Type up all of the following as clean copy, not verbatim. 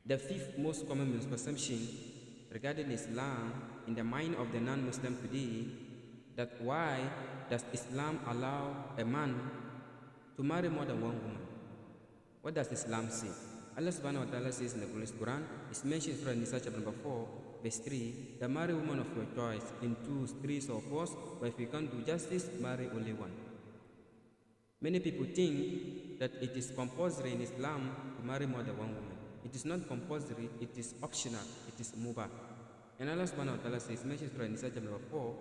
The fifth most common misconception regarding Islam in the mind of the non-Muslim today, that why does Islam allow a man to marry more than one woman? What does Islam say? Allah subhanahu wa ta'ala says in the Holy Quran, it's mentioned in Surah Nisa chapter number 4, verse 3, that marry woman of your choice in 2s, 3s or 4s, but if you can't do justice, marry only one. Many people think that it is compulsory in Islam to marry more than one woman. It is not compulsory, it is optional, it is mubah. And Allah subhanahu wa ta'ala says, mentioned in Surah Nisa chapter number 4,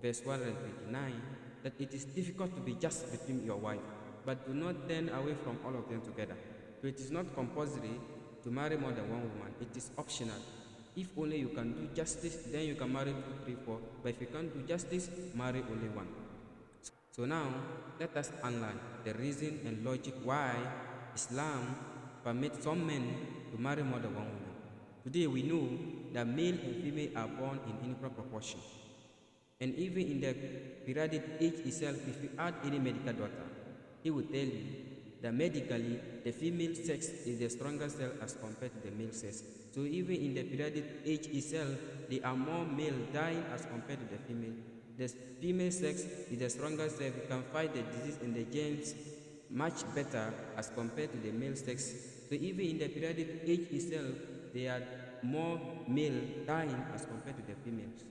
verse 129, that it is difficult to be just between your wife, but do not turn away from all of them together. So it is not compulsory to marry more than one woman, it is optional. If only you can do justice, then you can marry 2, 3, 4, but if you can't do justice, marry only one. So now, let us analyze the reason and logic why Islam permits some men to marry more than one woman. Today we know that male and female are born in equal proportion. And even in the periodic age itself, if you add any medical doctor, he will tell you that medically, the female sex is the stronger cell as compared to the male sex. So even in the periodic age itself, there are more male dying as compared to the female. The female sex is the stronger cell. You can fight the disease and the germs much better as compared to the male sex. So even in the periodic age itself, there are more male dying as compared to the females.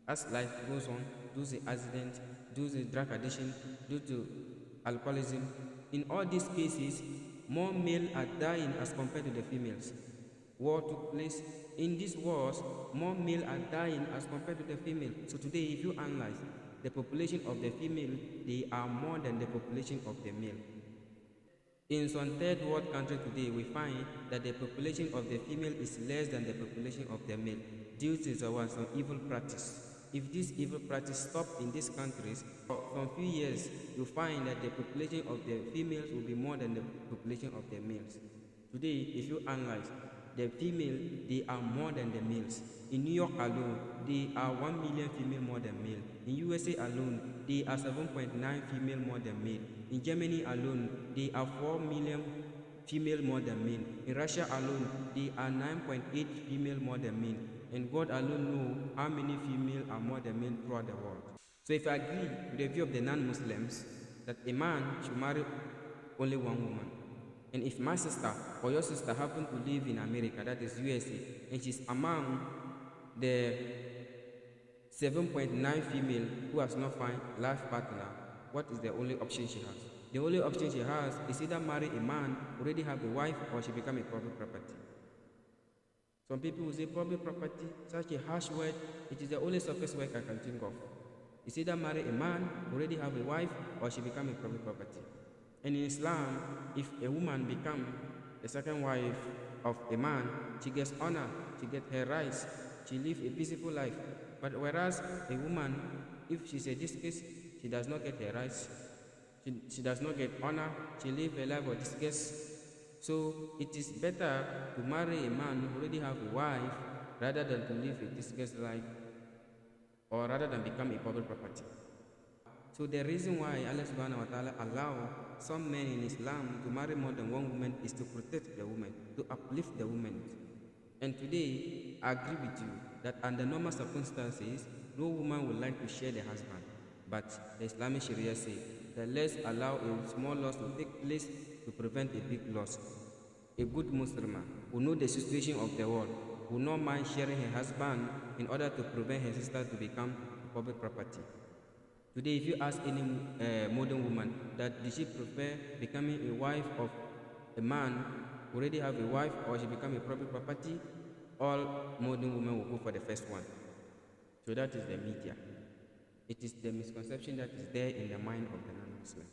As life goes on, due to accident, due to drug addiction, due to alcoholism, in all these cases, more male are dying as compared to the females. War took place. In these wars, more male are dying as compared to the female. So today, if you analyze the population of the female, they are more than the population of the male. In some third world countries today, we find that the population of the female is less than the population of the male due to some evil practice. If this evil practice stops in these countries, for some few years, you find that the population of the females will be more than the population of the males. Today, if you analyze, the female, they are more than the males. In New York alone, they are 1 million female more than male. In USA alone, they are 7.9 female more than male. In Germany alone, they are 4 million female more than male. In Russia alone, they are 9.8 female more than male. And God alone knows how many female are more than men throughout the world. So if I agree with the view of the non-Muslims that a man should marry only one woman, and if my sister or your sister happen to live in America, that is USA, and she's among the 7.9 female who has not found life partner, what is the only option she has? The only option she has is either marry a man who already have a wife, or she become a public property. Some people will say public property, such a harsh word. It is the only surface word I can think of. It's either marry a man who already have a wife, or she become a public property. And in Islam, if a woman become a second wife of a man, she gets honor, she gets her rights, she lives a peaceful life. But whereas a woman, if she's a disgrace, she does not get her rights, she does not get honor, she lives a life of disgrace. So it is better to marry a man who already have a wife rather than to live a disgraced life, or rather than become a public property. So the reason why Allah subhanahu wa ta'ala allow some men in Islam to marry more than one woman is to protect the woman, to uplift the woman. And today, I agree with you that under normal circumstances, no woman would like to share the husband. But the Islamic Sharia says that let's allow a small loss to take place to prevent a big loss. A good Muslim who knows the situation of the world will not mind sharing her husband in order to prevent her sister to become public property. Today, if you ask any modern woman that did she prefer becoming a wife of a man who already have a wife, or she become a public property, all modern women will go for the first one. So that is the media. It is the misconception that is there in the mind of the non-Muslim.